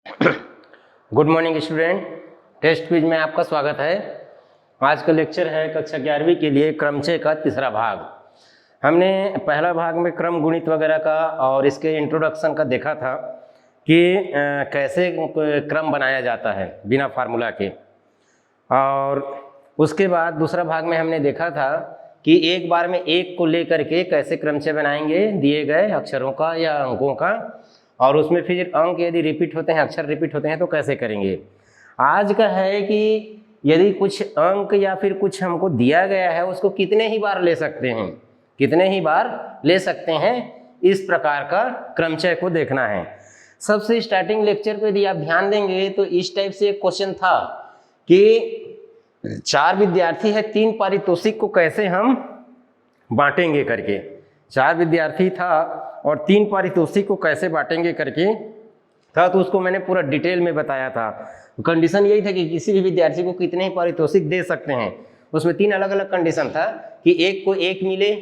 Good morning student. Test quiz में आपका स्वागत है। आज का लेक्चर है कक्षा 11वीं के लिए क्रमचय का तीसरा भाग। हमने पहला भाग में क्रम गुणित वगैरह का और इसके इंट्रोडक्शन का देखा था कि कैसे क्रम बनाया जाता है बिना फार्मूला के, और उसके बाद दूसरा भाग में हमने देखा था कि एक बार में एक को लेकर के कैसे क्रमचय बनाएंगे दिए गए अक्षरों का या अंकों का, और उसमें फिर अंक यदि रिपीट होते हैं, अक्षर रिपीट होते हैं तो कैसे करेंगे। आज का है कि यदि कुछ अंक या फिर कुछ हमको दिया गया है उसको कितने ही बार ले सकते हैं, कितने ही बार ले सकते हैं, इस प्रकार का क्रमचय को देखना है। सबसे स्टार्टिंग लेक्चर को यदि आप ध्यान देंगे तो इस टाइप से एक क्वेश्चन था कि 4 विद्यार्थी है, 3 पारितोषिक को कैसे हम बांटेंगे करके। 4 विद्यार्थी था और 3 पारितोषिक को कैसे बांटेंगे करके था, तो उसको मैंने पूरा डिटेल में बताया था। कंडीशन यही था कि किसी भी विद्यार्थी को कितने ही पारितोषिक दे सकते हैं। उसमें 3 अलग अलग कंडीशन था कि एक को एक मिले,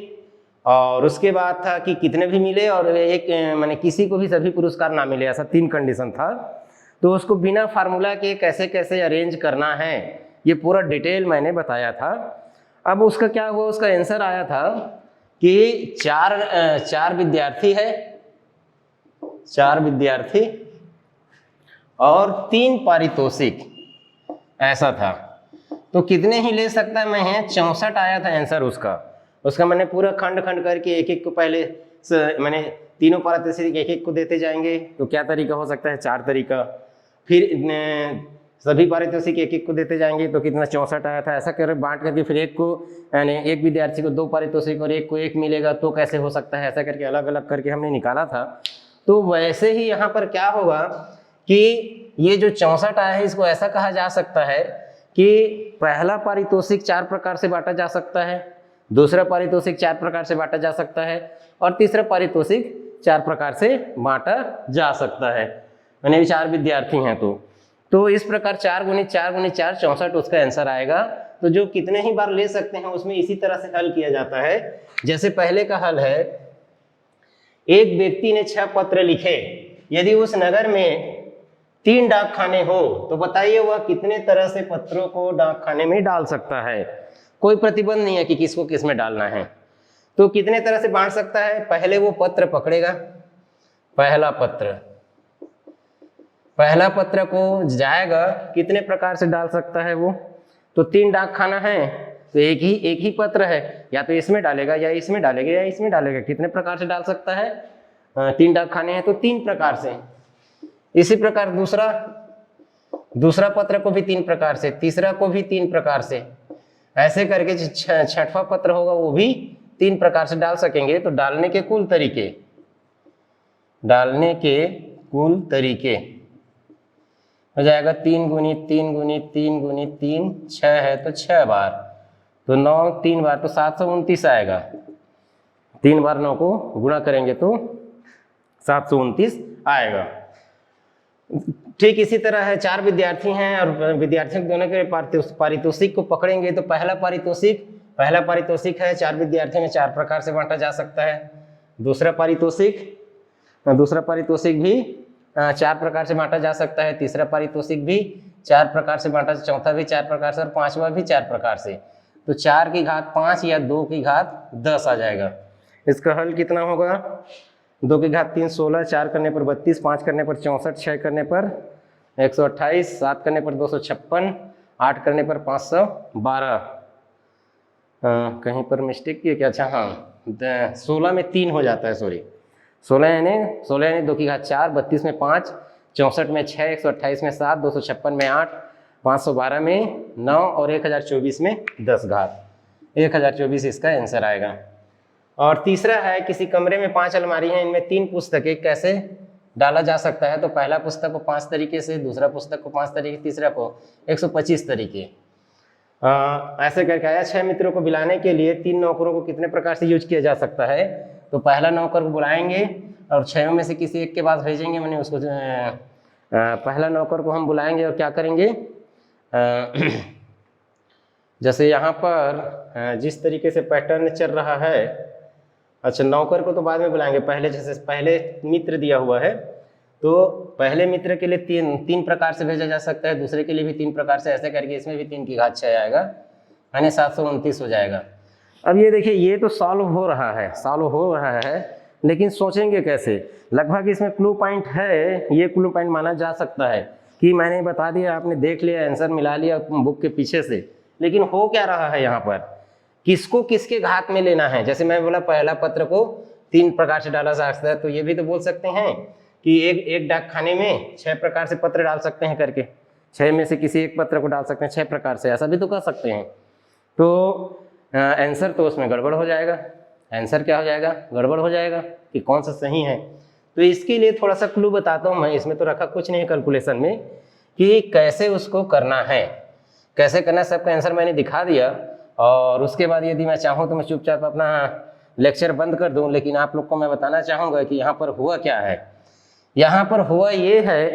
और उसके बाद था कि कितने भी मिले, और एक माने किसी को भी सभी पुरस्कार ना मिले, ऐसा 3 कंडीशन था। तो उसको बिना फार्मूला के कैसे कैसे अरेंज करना है ये पूरा डिटेल मैंने बताया था। अब उसका क्या हुआ, उसका आंसर आया था कि 4 विद्यार्थी है, 4 विद्यार्थी और 3 पारितोषिक, ऐसा था। तो कितने ही ले सकता है मैं, 64 आया था आंसर उसका मैंने पूरा खंड खंड करके एक एक को पहले मैंने तीनों पारितोषिक एक एक को देते जाएंगे। तो क्या तरीका हो सकता है, 4 तरीका। फिर सभी पारितोषिक एक एक को देते जाएंगे तो कितना 64 आया था। ऐसा कर बांट करके फिर एक को यानी एक विद्यार्थी को 2 पारितोषिक और एक को एक मिलेगा तो कैसे हो सकता है, ऐसा करके अलग अलग करके हमने निकाला था। तो वैसे ही यहाँ पर क्या होगा कि ये जो 64 आया है इसको ऐसा कहा जा सकता है कि पहला पारितोषिक 4 प्रकार से बांटा जा सकता है, दूसरा पारितोषिक 4 प्रकार से बांटा जा सकता है, और तीसरा पारितोषिक 4 प्रकार से बांटा जा सकता है। यानी 4 विद्यार्थी हैं तो इस प्रकार 4 गुणित 4 गुणित 4 64 उसका आंसर आएगा। तो जो कितने ही बार ले सकते हैं उसमें इसी तरह से हल किया जाता है। जैसे पहले का हल है, एक व्यक्ति ने 6 पत्र लिखे, यदि उस नगर में 3 डाकखाने हो तो बताइए वह कितने तरह से पत्रों को डाकखाने में डाल सकता है। कोई प्रतिबंध नहीं है कि किसको किस में डालना है, तो कितने तरह से बांट सकता है। पहले वो पत्र पकड़ेगा, पहला पत्र को जाएगा, कितने प्रकार से डाल सकता है वो। तो 3 डाकखाना है तो एक ही पत्र है, या तो इसमें डालेगा या इसमें डालेगा या इसमें डालेगा। कितने प्रकार से डाल सकता है, 3 डाकखाने हैं तो 3 प्रकार से। इसी प्रकार दूसरा पत्र को भी 3 प्रकार से, तीसरा को भी 3 प्रकार से, ऐसे करके 6वां पत्र होगा वो भी 3 प्रकार से डाल सकेंगे। तो डालने के कुल तरीके हो जाएगा 3 गुणित 3 गुणित 3 गुणित 3, 6 है तो 6 बार, तो 9 3 बार तो 729 आएगा। 3 बार 9 को गुणा करेंगे तो 729 आएगा। ठीक इसी तरह है, 4 विद्यार्थी हैं और विद्यार्थियों दोनों के पारितोषिक को पकड़ेंगे तो पहला पारितोषिक है 4 विद्यार्थियों में 4 प्रकार से बांटा जा सकता है। दूसरा पारितोषिक भी 4 प्रकार से बांटा जा सकता है। तीसरा पारितोषिक भी 4 प्रकार से बांटा, चौथा भी 4 प्रकार से और 5वां भी 4 प्रकार से। तो 4 की घात 5 या 2 की घात 10 आ जाएगा। इसका हल कितना होगा, 2 की घात 3 16, 4 करने पर 32, 5 करने पर 64, 6 करने पर 128, 7 करने पर 256, 8 करने पर 512। कहीं पर मिस्टेक किया क्या, अच्छा हाँ 16 में 3 हो जाता है, सॉरी 16 यानी 2 की घात 4, 32 में 5, 64 में 6, 128 में 7, 256 में 8, 512 में 9 और 1024 में 10 घात, 1024 इसका आंसर आएगा। और तीसरा है, किसी कमरे में 5 अलमारी हैं, इनमें 3 पुस्तकें कैसे डाला जा सकता है। तो पहला पुस्तक को 5 तरीके से, दूसरा पुस्तक को 5 तरीके, तीसरा को 125 तरीके। ऐसे करके आया। 6 मित्रों को बुलाने के लिए 3 नौकरों को कितने प्रकार से यूज किया जा सकता है। तो पहला नौकर को बुलाएंगे और 6 में से किसी एक के पास भेजेंगे, मैंने उसको पहला नौकर को हम बुलाएंगे और क्या करेंगे, जैसे यहाँ पर जिस तरीके से पैटर्न चल रहा है, अच्छा नौकर को तो बाद में बुलाएंगे, पहले जैसे पहले मित्र दिया हुआ है तो पहले मित्र के लिए तीन प्रकार से भेजा जा सकता है, दूसरे के लिए भी 3 प्रकार से, ऐसे करके इसमें भी 3 की घात 6 आएगा, यानी 729 हो जाएगा। अब ये देखिए, ये तो सॉल्व हो रहा है, लेकिन सोचेंगे कैसे? लगभग इसमें क्लू पॉइंट है, ये क्लू पॉइंट माना जा सकता है कि मैंने बता दिया, आपने देख लिया, आंसर मिला लिया बुक के पीछे से, लेकिन हो क्या रहा है यहाँ पर, किसको किसके घात में लेना है। जैसे मैं बोला पहला पत्र को 3 प्रकार से डाला जा सकता है, तो ये भी तो बोल सकते हैं कि एक डाक खाने में 6 प्रकार से पत्र डाल सकते हैं करके, 6 में से किसी एक पत्र को डाल सकते हैं 6 प्रकार से, ऐसा भी तो कर सकते हैं। तो आंसर तो उसमें गड़बड़ हो जाएगा, आंसर क्या हो जाएगा, गड़बड़ हो जाएगा कि कौन सा सही है। तो इसके लिए थोड़ा सा क्लू बताता हूँ मैं, इसमें तो रखा कुछ नहीं है कैलकुलेशन में कि कैसे उसको करना है, कैसे करना है, सबका आंसर मैंने दिखा दिया। और उसके बाद यदि मैं चाहूँ तो मैं चुपचाप अपना लेक्चर बंद कर दूँ, लेकिन आप लोग को मैं बताना चाहूँगा कि यहाँ पर हुआ क्या है। यहाँ पर हुआ ये है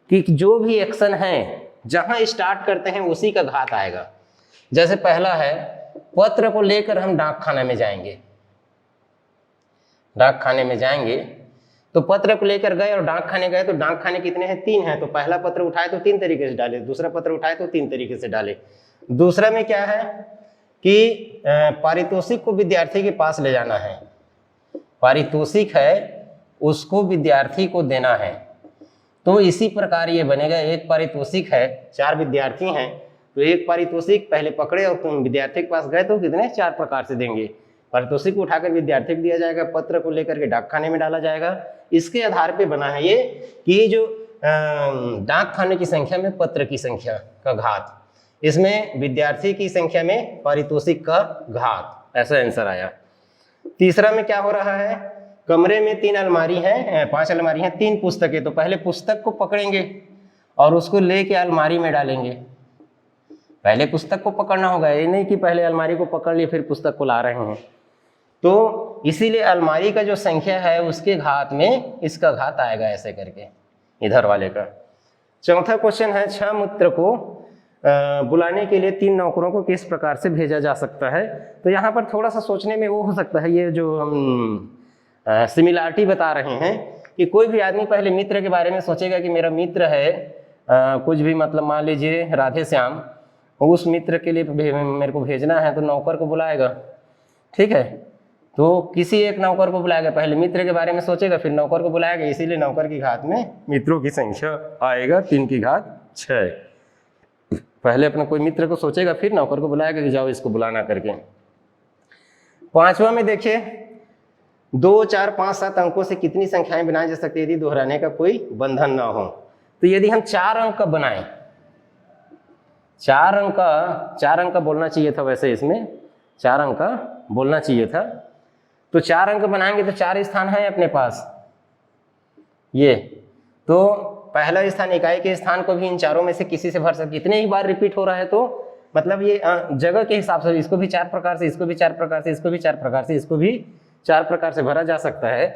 कि जो भी एक्शन है जहाँ स्टार्ट करते हैं उसी का घात आएगा। जैसे पहला है, पत्र को लेकर हम डाक खाने में जाएंगे, डाक खाने में जाएंगे, तो पत्र को लेकर गए और डाक खाने गए, तो डाक खाने कितने हैं, 3 हैं, तो पहला पत्र उठाए तो 3 तरीके से डाले, दूसरा पत्र उठाए तो 3 तरीके से डाले। दूसरा में क्या है कि पारितोषिक को विद्यार्थी के पास ले जाना है, पारितोषिक है उसको विद्यार्थी को देना है, तो इसी प्रकार ये बनेगा। एक पारितोषिक है, 4 विद्यार्थी हैं, तो एक पारितोषिक पहले पकड़े और तुम विद्यार्थी के पास गए तो कितने 4 प्रकार से देंगे। पारितोषिक को उठाकर विद्यार्थी को दिया जाएगा, पत्र को लेकर के डाक खाने में डाला जाएगा। इसके आधार पे बना है ये कि जो डाक खाने की संख्या में पत्र की संख्या का घात, इसमें विद्यार्थी की संख्या में पारितोषिक का घात, ऐसा आंसर आया। तीसरा में क्या हो रहा है, कमरे में 3 अलमारी हैं, 5 अलमारी हैं, 3 पुस्तकें, तो पहले पुस्तक को पकड़ेंगे और उसको लेके अलमारी में डालेंगे। पहले पुस्तक को पकड़ना होगा, ये नहीं कि पहले अलमारी को पकड़ लिए फिर पुस्तक को ला रहे हैं। तो इसीलिए अलमारी का जो संख्या है उसके घात में इसका घात आएगा, ऐसे करके इधर वाले का। चौथा क्वेश्चन है, 6 मित्र को बुलाने के लिए 3 नौकरों को किस प्रकार से भेजा जा सकता है। तो यहाँ पर थोड़ा सा सोचने में वो हो सकता है, ये जो हम सिमिलरिटी बता रहे हैं कि कोई भी आदमी पहले मित्र के बारे में सोचेगा कि मेरा मित्र है, कुछ भी मतलब मान लीजिए राधे श्याम, उस मित्र के लिए मेरे को भेजना है, तो नौकर को बुलाएगा, ठीक है। तो किसी एक नौकर को बुलाएगा, पहले मित्र के बारे में सोचेगा फिर नौकर को बुलाएगा, इसीलिए नौकर की घात में मित्रों की संख्या आएगा 3 की घात 6। पहले अपना कोई मित्र को सोचेगा फिर नौकर को बुलाएगा कि जाओ इसको बुलाना करके। 5वां में देखिए, 2, 4, 5, 7 अंकों से कितनी संख्याएं बनाई जा सकती है यदि दोहराने का कोई बंधन ना हो। तो यदि हम 4 अंक का बनाएं, 4 अंक का बोलना चाहिए था, वैसे इसमें 4 अंक का बोलना चाहिए था। तो 4 अंक बनाएंगे तो 4 स्थान है अपने पास, ये तो पहला स्थान इकाई के स्थान को भी इन चारों में से किसी से भर सकते। कितने ही बार रिपीट हो रहा है तो मतलब ये जगह के हिसाब से इसको भी 4 प्रकार से, इसको भी 4 प्रकार से, इसको भी 4 प्रकार से, इसको भी 4 प्रकार से भरा जा सकता है।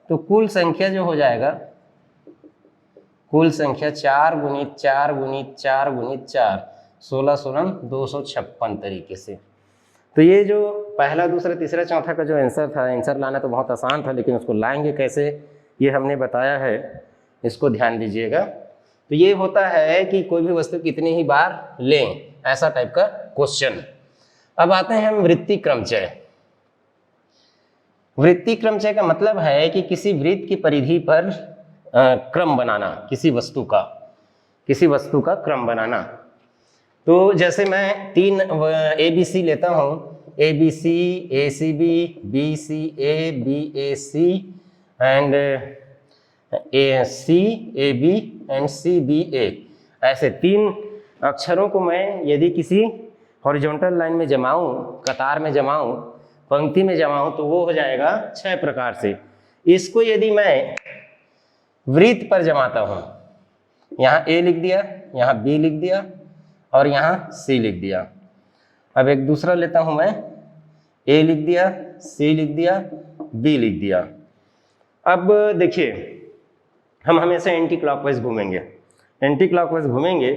तो कुल संख्या जो हो जाएगा, कुल संख्या 4 गुणित 4 गुणित 4 गुणित 4, 16 16 256 तरीके से। तो ये जो पहला, दूसरा, तीसरा, चौथा का जो आंसर था, आंसर लाना तो बहुत आसान था, लेकिन उसको लाएंगे कैसे ये हमने बताया है, इसको ध्यान दीजिएगा। तो ये होता है कि कोई भी वस्तु कितनी ही बार लें, ऐसा टाइप का क्वेश्चन। अब आते हैं हम वृत्ति क्रमचय। वृत्ति क्रमचय का मतलब है कि किसी वृत्त की परिधि पर क्रम बनाना, किसी वस्तु का क्रम बनाना। तो जैसे मैं 3 ABC लेता हूँ, ABC, ACB, BCA, BAC and CAB and CBA, ऐसे 3 अक्षरों को मैं यदि किसी हॉरिजॉन्टल लाइन में जमाऊं, कतार में जमाऊं, पंक्ति में जमाऊं, तो वो हो जाएगा 6 प्रकार से। इसको यदि मैं वृत्त पर जमाता हूं, यहाँ A लिख दिया, यहाँ B लिख दिया और यहाँ C लिख दिया। अब एक दूसरा लेता हूं मैं, A लिख दिया, C लिख दिया, B लिख दिया। अब देखिए, हम हमेशा एंटी क्लॉकवाइज घूमेंगे, एंटी क्लॉकवाइज घूमेंगे।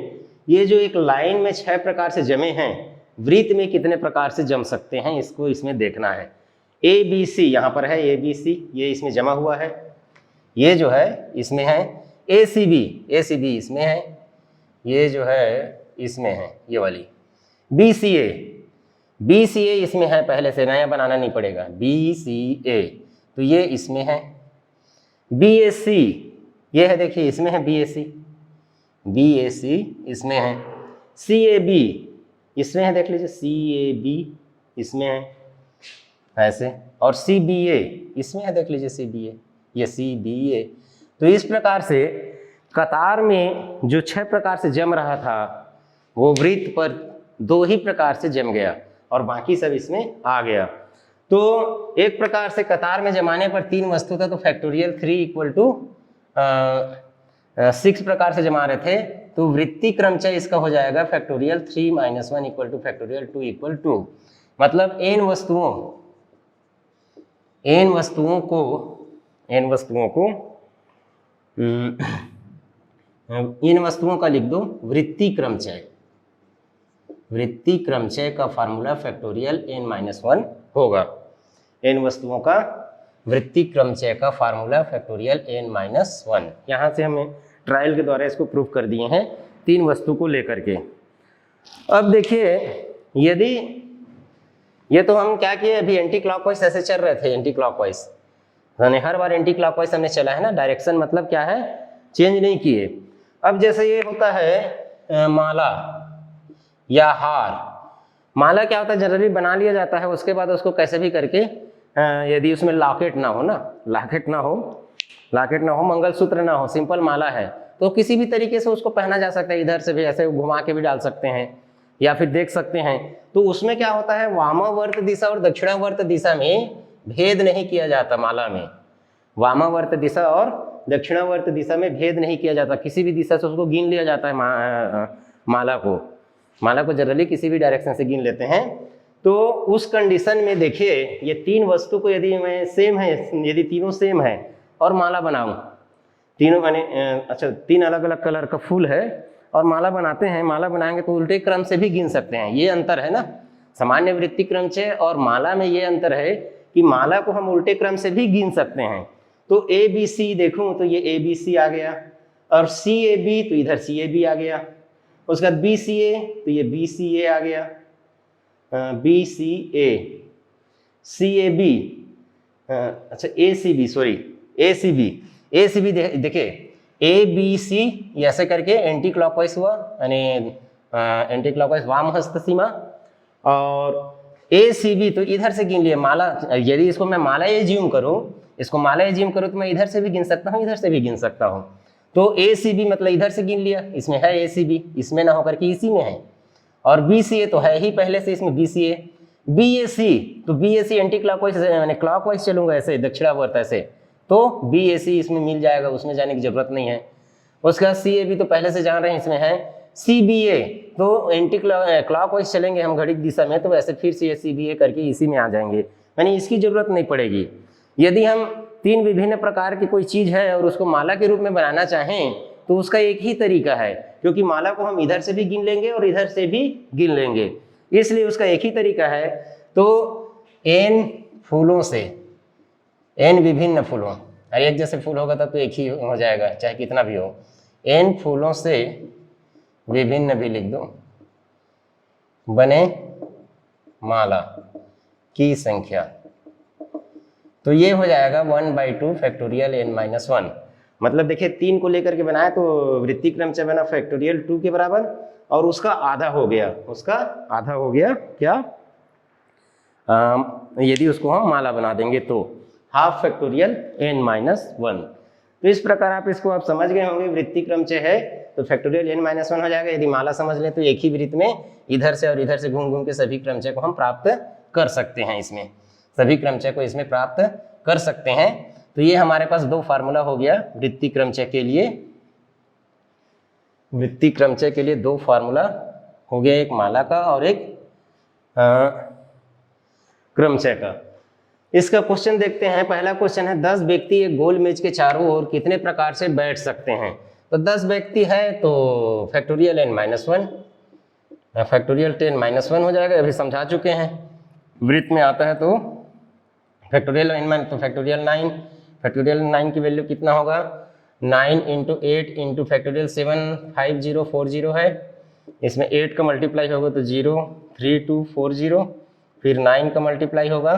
ये जो एक लाइन में 6 प्रकार से जमे हैं, वृत्त में कितने प्रकार से जम सकते हैं, इसको इसमें देखना है। ABC यहाँ पर है, ABC ये इसमें जमा हुआ है, ये जो है इसमें है ACB इसमें है, ये जो है इसमें है ये वाली। BCA इसमें है, पहले से नया बनाना नहीं पड़ेगा। BCA तो ये इसमें है। BAC ये है, देखिए इसमें है BAC इसमें है। CAB इसमें है, देख लीजिए CAB इसमें है ऐसे। और CBA इसमें है, देख लीजिए CBA, ये CBA। तो इस प्रकार से कतार में जो 6 प्रकार से जम रहा था वो वृत्त पर 2 ही प्रकार से जम गया और बाकी सब इसमें आ गया। तो एक प्रकार से कतार में जमाने पर 3 वस्तु था, तो फैक्टोरियल 3 इक्वल टू 6 प्रकार से जमा रहे थे, तो वृत्तीय क्रमचय इसका हो जाएगा factorial 3 - 1 equal to factorial 2 equal to. मतलब n वस्तुओं का लिख दो वृत्तीय क्रमचय का फार्मूला फैक्टोरियल n-1 होगा। n वस्तुओं का वृत्तीय क्रमचय का फार्मूला फैक्टोरियल n-1। यहाँ से हमें ट्रायल के द्वारा इसको प्रूव कर दिए हैं 3 वस्तु को लेकर के। अब देखिए, यदि ये तो हम क्या किए, अभी एंटी क्लॉकवाइज ऐसे चल रहे थे, एंटी क्लॉकवाइज यानी हर बार एंटी क्लॉकवाइज हमने चला है ना, डायरेक्शन मतलब क्या है, चेंज नहीं किए। अब जैसे ये होता है माला या हार, माला क्या होता है, जनरली बना लिया जाता है, उसके बाद उसको कैसे भी करके यदि उसमें लॉकेट ना हो, मंगलसूत्र ना हो, सिंपल माला है, तो किसी भी तरीके से उसको पहना जा सकता है, इधर से भी ऐसे घुमा के भी डाल सकते हैं या फिर देख सकते हैं। तो उसमें क्या होता है, वामावर्त दिशा और दक्षिणावर्त दिशा में भेद नहीं किया जाता। माला में वामावर्त दिशा और दक्षिणावर्त दिशा में भेद नहीं किया जाता, किसी भी दिशा से उसको गिन लिया जाता है। माला को जनरली किसी भी डायरेक्शन से गिन लेते हैं। तो उस कंडीशन में देखिए, ये 3 वस्तु को यदि मैं सेम है, यदि तीनों सेम है और माला बनाऊं, तीनों माने 3 अलग अलग कलर का फूल है और माला बनाते हैं, माला बनाएंगे तो उल्टे क्रम से भी गिन सकते हैं। ये अंतर है ना, सामान्य वृत्तीय क्रमचय और माला में ये अंतर है कि माला को हम उल्टे क्रम से भी गिन सकते हैं। तो ABC देखूं तो ये ABC आ गया, और CAB तो इधर CAB आ गया, उसके बाद BCA तो ये BCA आ गया, BCA, CAB, ACB देखिए ABC ऐसे करके एंटी क्लॉकवाइज हुआ, यानी एंटी क्लॉकवाइज वाम हस्त सीमा, और ACB तो इधर से गिन लिया माला। यदि इसको मैं माला एज्यूम करूं तो मैं इधर से भी गिन सकता हूं, इधर से भी गिन सकता हूं। तो ACB मतलब इधर से गिन लिया, इसमें है ACB, इसमें ना होकर के इसी में है। और BCA तो है ही पहले से इसमें BCA। BAC तो BAC एंटी क्लॉकवाइज, मैंने क्लॉकवाइज चलूंगा ऐसे, दक्षिणावर्त ऐसे, तो BAC इसमें मिल जाएगा, उसमें जाने की जरूरत नहीं है। उसके बाद CAB तो पहले से जान रहे हैं, इसमें है। CBA तो एंटी क्लॉकवाइज चलेंगे हम घड़ी की दिशा में, तो वैसे फिर से CBA करके इसी में आ जाएंगे, यानी इसकी जरूरत नहीं पड़ेगी। यदि हम 3 विभिन्न प्रकार की कोई चीज है और उसको माला के रूप में बनाना चाहें तो उसका एक ही तरीका है, क्योंकि माला को हम इधर से भी गिन लेंगे और इधर से भी गिन लेंगे, इसलिए उसका एक ही तरीका है। तो n फूलों से, n विभिन्न फूलों, अरे एक जैसे फूल होगा तब तो एक ही हो जाएगा, चाहे कितना भी हो। n फूलों से विभिन्न भी लिख दो, बने माला की संख्या, तो ये हो जाएगा 1/2 फैक्टोरियल n-1। मतलब देखिए 3 को लेकर के बनाया तो वृत्तीय क्रमचय बना फैक्टोरियल 2 के बराबर, और उसका आधा हो गया, क्या यदि उसको हम माला बना देंगे तो हाफ फैक्टोरियल n-1। तो इस प्रकार आप इसको आप समझ गए होंगे, वृत्तीय क्रमचय है तो फैक्टोरियल n-1 हो जाएगा। यदि माला समझ लें तो एक ही वृत्त में इधर से और इधर से घूम घूम के सभी क्रमचय को हम प्राप्त कर सकते हैं, इसमें सभी क्रमचय को इसमें प्राप्त कर सकते हैं। तो ये हमारे पास 2 फार्मूला हो गया वृत्तीय क्रमचय के लिए। वृत्तीय क्रमचय के लिए 2 फार्मूला हो गया, एक माला का और एक क्रमचय का। इसका क्वेश्चन देखते हैं। पहला क्वेश्चन है 10 व्यक्ति एक गोल मेज के चारों ओर कितने प्रकार से बैठ सकते हैं। तो 10 व्यक्ति है तो फैक्टोरियल n-1, फैक्टोरियल 10-1 हो जाएगा, अभी समझा चुके हैं। वृत्त में आता है तो फैक्टोरियल n- तो फैक्टोरियल 9 की वैल्यू कितना होगा, 9 इंटू 8 इंटू फैक्टोरियल 75040 है, इसमें 8 का मल्टीप्लाई होगा तो 03240, फिर 9 का मल्टीप्लाई होगा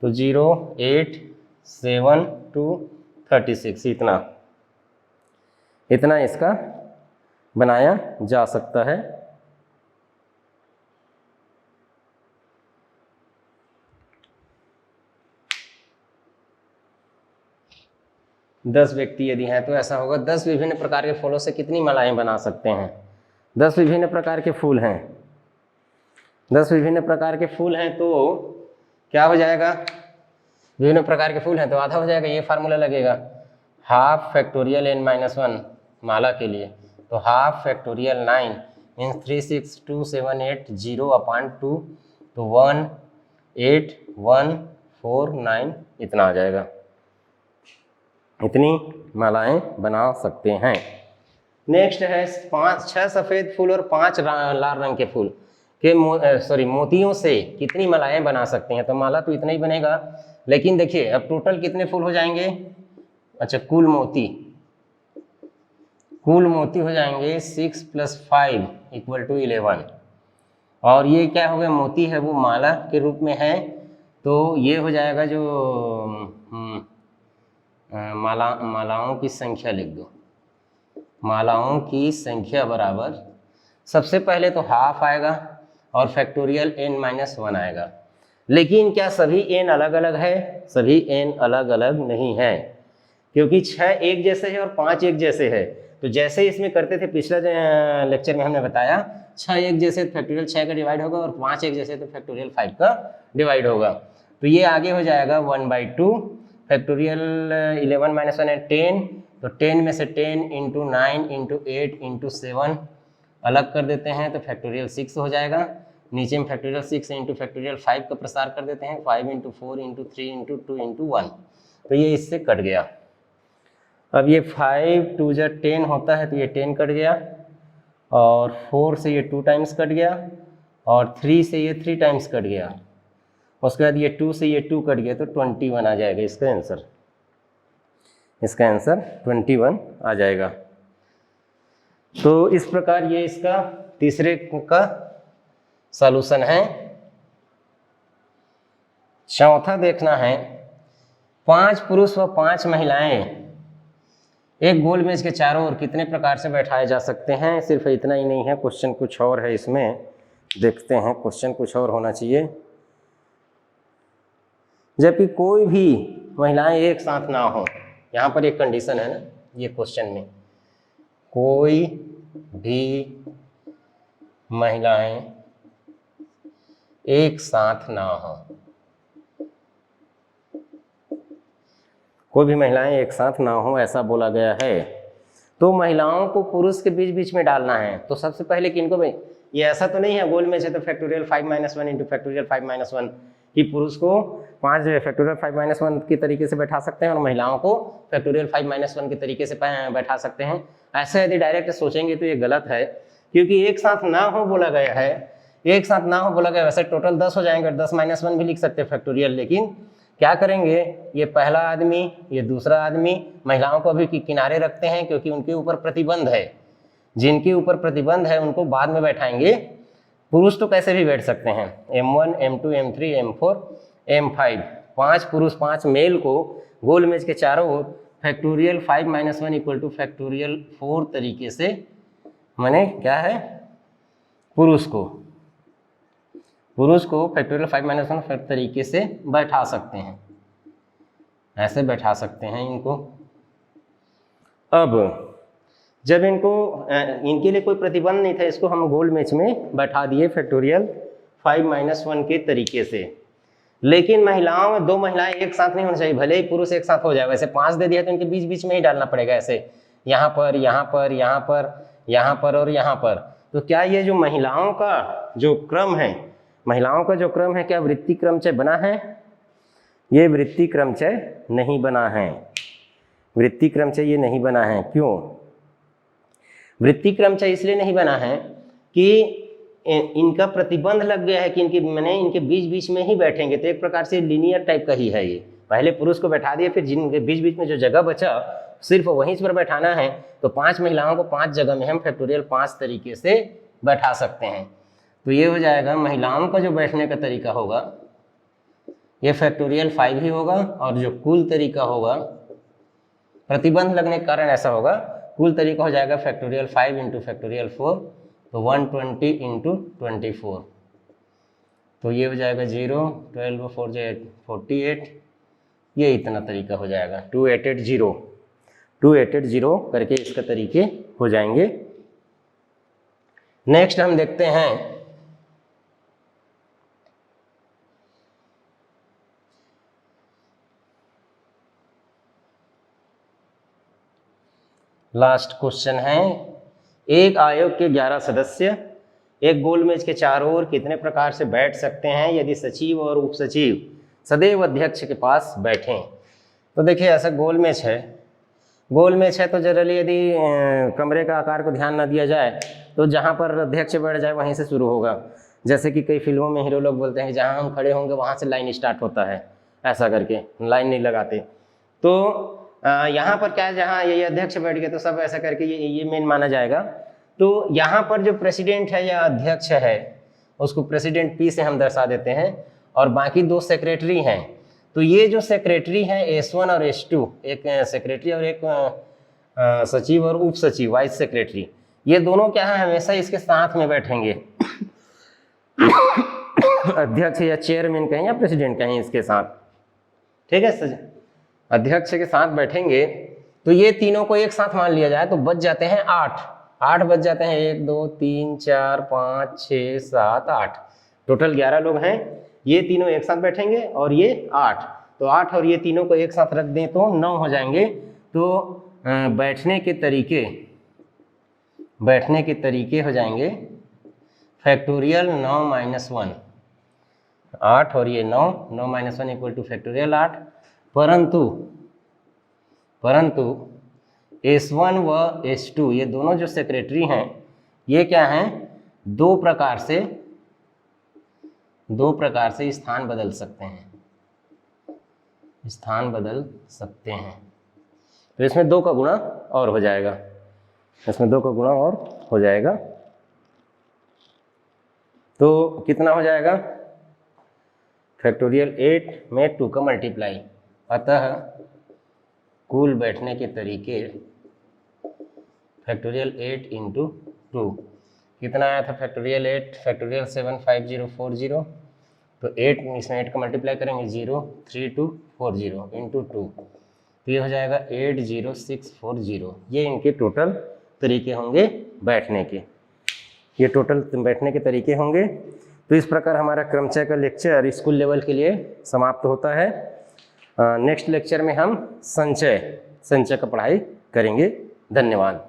तो 087 236, इतना इसका बनाया जा सकता है। दस व्यक्ति यदि हैं तो ऐसा होगा 10 विभिन्न प्रकार के फूलों से कितनी मालाएं बना सकते हैं। 10 विभिन्न प्रकार के फूल हैं, 10 विभिन्न प्रकार के फूल हैं तो क्या हो जाएगा, विभिन्न प्रकार के फूल हैं तो आधा हो जाएगा, ये फार्मूला लगेगा हाफ फैक्टोरियल n माइनस 1 माला के लिए, तो हाफ फैक्टोरियल 9 मीन्स 36278 तो 18149 इतना आ जाएगा, इतनी मालाएं बना सकते हैं। नेक्स्ट है 6 सफ़ेद फूल और 5 लाल रंग के फूल के मोतियों से कितनी मालाएं बना सकते हैं। तो माला तो इतना ही बनेगा, लेकिन देखिए अब टोटल कितने फूल हो जाएंगे, अच्छा कुल मोती हो जाएंगे 6 + 5 = 11, और ये क्या हो गया, मोती है वो माला के रूप में है, तो ये हो जाएगा जो मालाओं की संख्या लिख दो, मालाओं की संख्या बराबर सबसे पहले तो हाफ आएगा और फैक्टोरियल n माइनस 1 आएगा। लेकिन क्या सभी n अलग अलग है, सभी n अलग अलग नहीं है, क्योंकि 6 एक जैसे है और 5 एक जैसे है। तो जैसे इसमें करते थे पिछला लेक्चर में हमने बताया, 6 एक जैसे तो फैक्टोरियल 6 का डिवाइड होगा और 5 एक जैसे तो फैक्टोरियल 5 का डिवाइड होगा। तो ये आगे हो जाएगा 1/2 फैक्टोरियल 11 - 1 है 10, तो 10 में से 10 × 9 × 8 × 7 अलग कर देते हैं तो फैक्टोरियल 6 हो जाएगा। नीचे में फैक्टोरियल 6 × फैक्टोरियल 5 का प्रसार कर देते हैं, 5 × 4 × 3 × 2 × 1, तो ये इससे कट गया। अब ये 5 × 2 = 10 होता है तो ये 10 कट गया, और 4 से ये 2 टाइम्स कट गया, और 3 से ये 3 टाइम्स कट गया, उसके बाद ये 2 से ये 2 कट गया, तो 21 आ जाएगा इसका आंसर। इसका आंसर 21 आ जाएगा। तो इस प्रकार ये इसका तीसरे का सॉल्यूशन है। चौथा देखना है, 5 पुरुष व 5 महिलाएं एक गोल मेज के चारों ओर कितने प्रकार से बैठाए जा सकते हैं। सिर्फ इतना ही नहीं है, क्वेश्चन कुछ और है इसमें, देखते हैं क्वेश्चन कुछ और होना चाहिए। जबकि कोई भी महिलाएं एक साथ ना हो, यहाँ पर एक कंडीशन है ना ये क्वेश्चन में, कोई भी महिलाएं एक साथ ना हो, कोई भी महिलाएं एक साथ ना हो ऐसा बोला गया है। तो महिलाओं को पुरुष के बीच बीच में डालना है, तो सबसे पहले किनको भाई, ये ऐसा तो नहीं है गोल में से तो फैक्टोरियल 5 - 1 × फैक्टोरियल 5 - 1 कि पुरुष को 5 फैक्टोरियल 5 - 1 के तरीके से बैठा सकते हैं और महिलाओं को फैक्टोरियल 5 - 1 के तरीके से बैठा सकते हैं। ऐसे यदि डायरेक्ट सोचेंगे तो ये गलत है, क्योंकि एक साथ ना हो बोला गया है, एक साथ ना हो बोला गया। वैसे टोटल 10 हो जाएंगे, 10 - 1 भी लिख सकते हैं फैक्टोरियल, लेकिन क्या करेंगे, ये पहला आदमी ये दूसरा आदमी, महिलाओं को भी किनारे रखते हैं क्योंकि उनके ऊपर प्रतिबंध है, जिनके ऊपर प्रतिबंध है उनको बाद में बैठाएंगे। पुरुष तो कैसे भी बैठ सकते हैं, M1 M2 M3 M4 M5, 5 पुरुष 5 मेल को गोल मेज के चारों ओर फैक्टोरियल 5 - 1 = फैक्टोरियल 4 तरीके से, माने क्या है, पुरुष को फैक्टोरियल 5 - 1 तरीके से बैठा सकते हैं, ऐसे बैठा सकते हैं इनको। अब जब इनके लिए कोई प्रतिबंध नहीं था, इसको हम गोल मेज में बैठा दिए फैक्टोरियल 5 - 1 के तरीके से। लेकिन महिलाओं में 2 महिलाएं एक साथ नहीं होनी चाहिए, भले ही पुरुष एक साथ हो जाए। वैसे 5 दे दिया तो इनके बीच बीच में ही डालना पड़ेगा, ऐसे यहाँ पर यहाँ पर यहाँ पर यहाँ पर और यहाँ पर। तो क्या ये जो महिलाओं का जो क्रम है, क्या वृत्ति क्रमचय बना है? ये वृत्ति क्रमचय नहीं बना है, वृत्ति क्रमचय ये नहीं बना है। क्यों वृत्ति क्रमचय इसलिए नहीं बना है कि इनका प्रतिबंध लग गया है कि इनके बीच बीच में ही बैठेंगे, तो एक प्रकार से लीनियर टाइप का ही है ये। पहले पुरुष को बैठा दिए, फिर जिनके बीच बीच में जो जगह बचा सिर्फ वहीं पर बैठाना है तो 5 महिलाओं को 5 जगह में हम फैक्टोरियल 5 तरीके से बैठा सकते हैं। तो ये हो जाएगा महिलाओं का जो बैठने का तरीका होगा ये फैक्टोरियल 5 ही होगा, और जो कुल तरीका होगा, प्रतिबंध लगने के कारण ऐसा होगा, कुल तरीका हो जाएगा फैक्टोरियल 5 इंटू फैक्टोरियल 4, तो 120 इंटू 24, तो ये हो जाएगा 0, 12 4 48, ये इतना तरीका हो जाएगा 2880 करके इसका तरीके हो जाएंगे। नेक्स्ट हम देखते हैं लास्ट क्वेश्चन है, एक आयोग के 11 सदस्य एक गोल मेज के चारों ओर कितने प्रकार से बैठ सकते हैं यदि सचिव और उप सचिव सदैव अध्यक्ष के पास बैठें। तो देखिए ऐसा गोल मेज है तो जनरली यदि कमरे का आकार को ध्यान न दिया जाए तो जहाँ पर अध्यक्ष बैठ जाए वहीं से शुरू होगा। जैसे कि कई फिल्मों में हीरो लोग बोलते हैं जहाँ हम खड़े होंगे वहाँ से लाइन स्टार्ट होता है, ऐसा करके लाइन नहीं लगाते। तो यहाँ पर क्या है, जहाँ ये अध्यक्ष बैठ गए तो सब ऐसा करके ये मेन माना जाएगा। तो यहाँ पर जो प्रेसिडेंट है या अध्यक्ष है उसको प्रेसिडेंट पी से हम दर्शा देते हैं, और बाकी 2 सेक्रेटरी हैं। तो ये जो सेक्रेटरी हैं S1 और S2, एक सेक्रेटरी और एक सचिव और उप सचिव वाइस सेक्रेटरी, ये दोनों क्या है हमेशा इसके साथ में बैठेंगे अध्यक्ष या चेयरमैन कहें या प्रेसिडेंट कहें इसके साथ, ठीक है, अध्यक्ष के साथ बैठेंगे। तो ये तीनों को एक साथ मान लिया जाए तो बच जाते हैं 8 बच जाते हैं, 1 2 3 4 5 6 7 8, टोटल 11 लोग हैं। ये तीनों एक साथ बैठेंगे और ये 8, तो 8 और ये तीनों को एक साथ रख दें तो 9 हो जाएंगे। तो बैठने के तरीके हो जाएंगे फैक्टोरियल 9 - 1, 8 और ये 9 - 1 इक्वल टू फैक्टोरियल 8। परंतु S1 व S2 ये दोनों जो सेक्रेटरी हैं ये क्या हैं, दो प्रकार से स्थान बदल सकते हैं, तो इसमें 2 का गुणा और हो जाएगा, तो कितना हो जाएगा, फैक्टोरियल 8 में 2 का मल्टीप्लाई, अतः कुल बैठने के तरीके फैक्टोरियल 8 इंटू 2 कितना आया था, फैक्टोरियल 8 फैक्टोरियल 75040, तो 8 इसमें 8 का मल्टीप्लाई करेंगे 0 3240 इंटू 2, तो ये हो जाएगा 80640। ये इनके टोटल तरीके होंगे बैठने के, तरीके होंगे। तो इस प्रकार हमारा क्रमचय का लेक्चर स्कूल लेवल के लिए समाप्त होता है। नेक्स्ट लेक्चर में हम संचय का पढ़ाई करेंगे। धन्यवाद।